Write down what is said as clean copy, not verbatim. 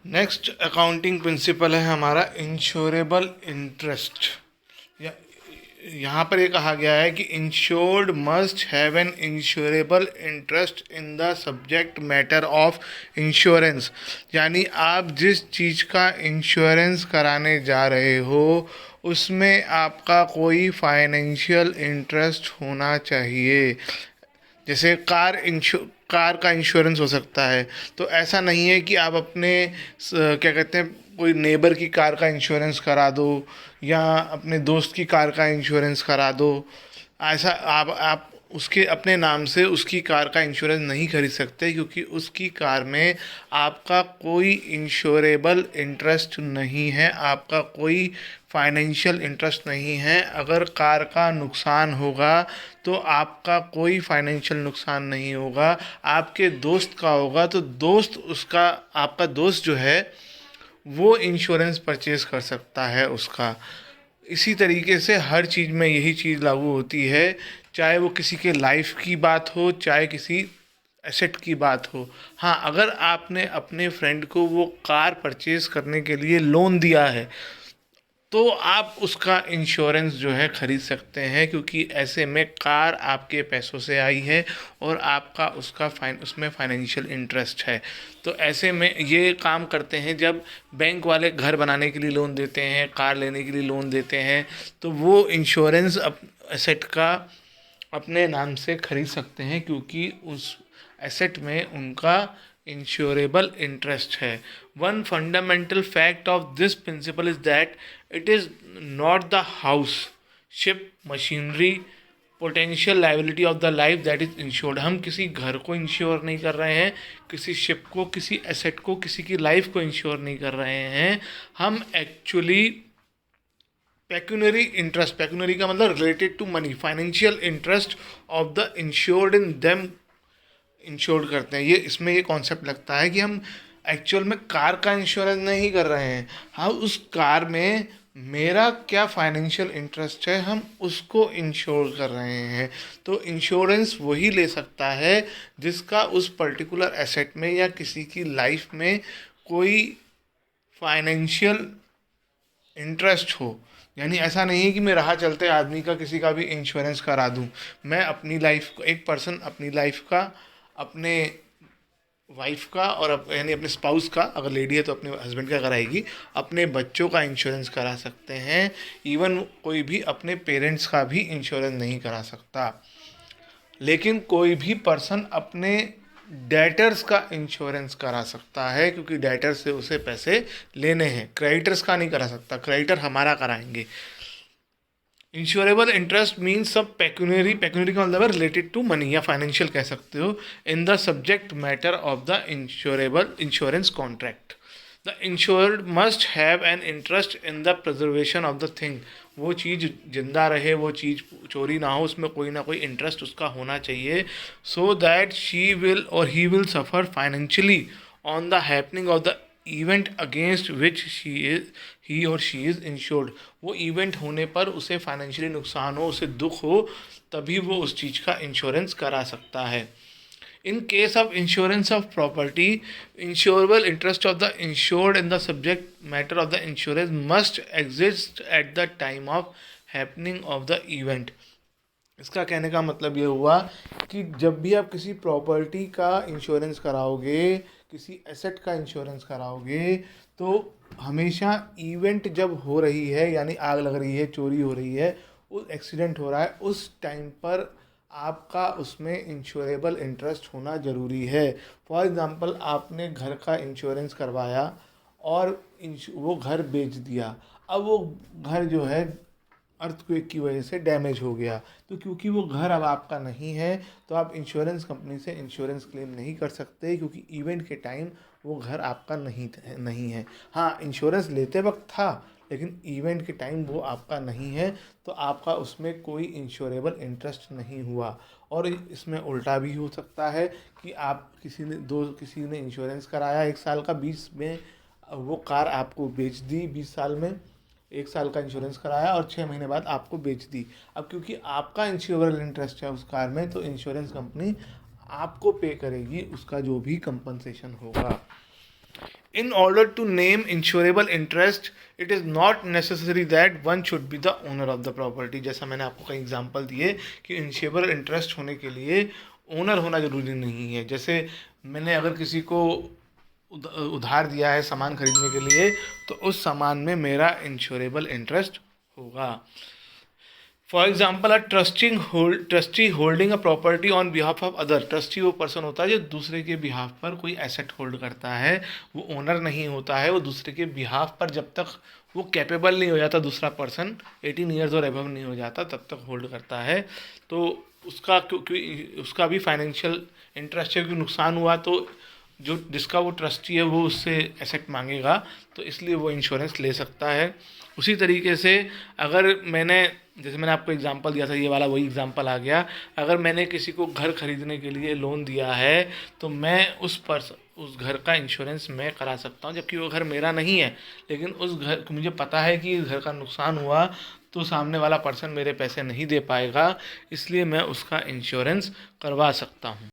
Next accounting principle है हमारा insurable interest. या यहाँ पर ये कहा गया है कि insured must have an insurable interest in the subject matter of insurance. यानी आप जिस चीज़ का इंश्योरेंस कराने जा रहे हो उसमें आपका कोई फाइनेंशियल इंटरेस्ट होना चाहिए। जैसे कार का इंश्योरेंस हो सकता है, तो ऐसा नहीं है कि आप अपने क्या कहते हैं कोई नेबर की कार का इंश्योरेंस करा दो या अपने दोस्त की कार का इंश्योरेंस करा दो। ऐसा आप उसके अपने नाम से उसकी कार का इंश्योरेंस नहीं खरीद सकते, क्योंकि उसकी कार में आपका कोई इंश्योरेबल इंटरेस्ट नहीं है, आपका कोई फाइनेंशियल इंटरेस्ट नहीं है। अगर कार का नुकसान होगा तो आपका कोई फाइनेंशियल नुकसान नहीं होगा, आपके दोस्त का होगा तो दोस्त उसका आपका दोस्त जो है वो इंश्योरेंस परचेज कर सकता है उसका। इसी तरीके से हर चीज़ में यही चीज़ लागू होती है, चाहे वो किसी के लाइफ की बात हो चाहे किसी एसेट की बात हो। हाँ, अगर आपने अपने फ्रेंड को वो कार परचेज करने के लिए लोन दिया है तो आप उसका इंश्योरेंस जो है ख़रीद सकते हैं, क्योंकि ऐसे में कार आपके पैसों से आई है और आपका उसमें फाइनेंशियल इंटरेस्ट है। तो ऐसे में ये काम करते हैं जब बैंक वाले घर बनाने के लिए लोन देते हैं, कार लेने के लिए लोन देते हैं, तो वो इंश्योरेंस एसेट का अपने नाम से खरीद सकते हैं, क्योंकि उस एसेट में उनका इंश्योरेबल इंटरेस्ट है। One fundamental fact of this principle is that it is not the house, ship, machinery, potential liability of the life that is insured. हम किसी घर को इंश्योर नहीं कर रहे हैं, किसी शिप को, किसी एसेट को, किसी की लाइफ को इंश्योर नहीं कर रहे हैं। हम एक्चुअली पेक्यूनरी इंटरेस्ट, पेक्यूनरी का मतलब related to money, financial interest of the insured in them insured करते हैं। ये इसमें ये कॉन्सेप्ट लगता है कि हम एक्चुअल में कार का इंश्योरेंस नहीं कर रहे हैं, हम उस कार में मेरा क्या फाइनेंशियल इंटरेस्ट है हम उसको इंश्योर कर रहे हैं। तो इंश्योरेंस वही ले सकता है जिसका उस पर्टिकुलर एसेट में या किसी की लाइफ में कोई फाइनेंशियल इंटरेस्ट हो। यानी ऐसा नहीं है कि मैं राह चलते आदमी का किसी का भी इंश्योरेंस करा दूं। मैं अपनी लाइफ, एक पर्सन अपनी लाइफ का, अपने वाइफ का और यानी अपने स्पाउस का, अगर लेडी है तो अपने हस्बैंड का कराएगी, अपने बच्चों का इंश्योरेंस करा सकते हैं। इवन कोई भी अपने पेरेंट्स का भी इंश्योरेंस नहीं करा सकता। लेकिन कोई भी पर्सन अपने डेटर्स का इंश्योरेंस करा सकता है, क्योंकि डेटर से उसे पैसे लेने हैं, क्रेडिटर्स का नहीं करा सकता, क्रेडिटर हमारा कराएंगे। इंश्योरेबल इंटरेस्ट मीन्स सब पेक्यूनरी, पेक्यूनरी का मतलब है रिलेटेड टू मनी या फाइनेंशियल कह सकते हो, in the subject matter of the insurable insurance contract. The insured must have an interest in the preservation of the thing. वो चीज़ जिंदा रहे, वो चीज़ चोरी ना हो, उसमें कोई ना कोई इंटरेस्ट उसका होना चाहिए, so that she will or he will suffer financially on the happening of the event against which he or she is insured. वो इवेंट होने पर उसे फाइनेंशियली नुकसान हो, उसे दुख हो, तभी वो उस चीज़ का इंश्योरेंस करा सकता है। In case of insurance of property, insurable interest of the insured in the subject matter of the insurance must exist at the time of happening of the event। इसका कहने का मतलब ये हुआ कि जब भी आप किसी प्रॉपर्टी का इंश्योरेंस कराओगे, किसी एसेट का इंश्योरेंस कराओगे, तो हमेशा इवेंट जब हो रही है, यानी आग लग रही है, चोरी हो रही है, उस एक्सीडेंट हो रहा है, उस टाइम पर आपका उसमें इंश्योरेबल इंटरेस्ट होना ज़रूरी है। फॉर एग्ज़ाम्पल, आपने घर का इंश्योरेंस करवाया और वो घर बेच दिया, अब वो घर जो है अर्थक्वेक की वजह से डैमेज हो गया, तो क्योंकि वो घर अब आपका नहीं है तो आप इंश्योरेंस कंपनी से इंश्योरेंस क्लेम नहीं कर सकते, क्योंकि इवेंट के टाइम वो घर आपका नहीं है। हाँ, इंश्योरेंस लेते वक्त था, लेकिन इवेंट के टाइम वो आपका नहीं है, तो आपका उसमें कोई इंश्योरेबल इंटरेस्ट नहीं हुआ। और इसमें उल्टा भी हो सकता है कि आप किसी ने इंश्योरेंस कराया 1 साल का, 20 में वो कार आपको बेच दी, 20 साल में 1 साल का इंश्योरेंस कराया और 6 महीने बाद आपको बेच दी। अब क्योंकि आपका इंश्योरेबल इंटरेस्ट है उस कार में, तो इंश्योरेंस कंपनी आपको पे करेगी उसका जो भी कंपनसेशन होगा। In order to name insurable interest, it is not necessary that one should be the owner of the property. जैसा मैंने आपको कई एग्जांपल दिए कि इंश्योरेबल इंटरेस्ट होने के लिए ओनर होना ज़रूरी नहीं है। जैसे मैंने अगर किसी को उधार दिया है सामान खरीदने के लिए, तो उस सामान में मेरा इंश्योरेबल इंटरेस्ट होगा। For example, trustee holding a property on behalf of other. Trustee वो पर्सन होता है जो दूसरे के बिहाफ पर कोई एसेट होल्ड करता है, वो ओनर नहीं होता है। वो दूसरे के बिहाफ पर जब तक वो कैपेबल नहीं हो जाता, दूसरा पर्सन 18 ईयर्स और एबव नहीं हो जाता, तब तक होल्ड करता है। तो उसका क्योंकि उसका भी फाइनेंशियल इंटरेस्ट है, क्योंकि नुकसान हुआ तो जो जिसका वो ट्रस्टी है वो उससे एसेट मांगेगा, तो इसलिए वो इंश्योरेंस ले सकता है। उसी तरीके से अगर जैसे मैंने आपको एग्जांपल दिया था, ये वाला वही एग्जांपल आ गया। अगर मैंने किसी को घर खरीदने के लिए लोन दिया है, तो मैं उस घर का इंश्योरेंस मैं करा सकता हूँ, जबकि वो घर मेरा नहीं है। लेकिन उस घर मुझे पता है कि घर का नुकसान हुआ तो सामने वाला पर्सन मेरे पैसे नहीं दे पाएगा, इसलिए मैं उसका इंश्योरेंस करवा सकता हूँ।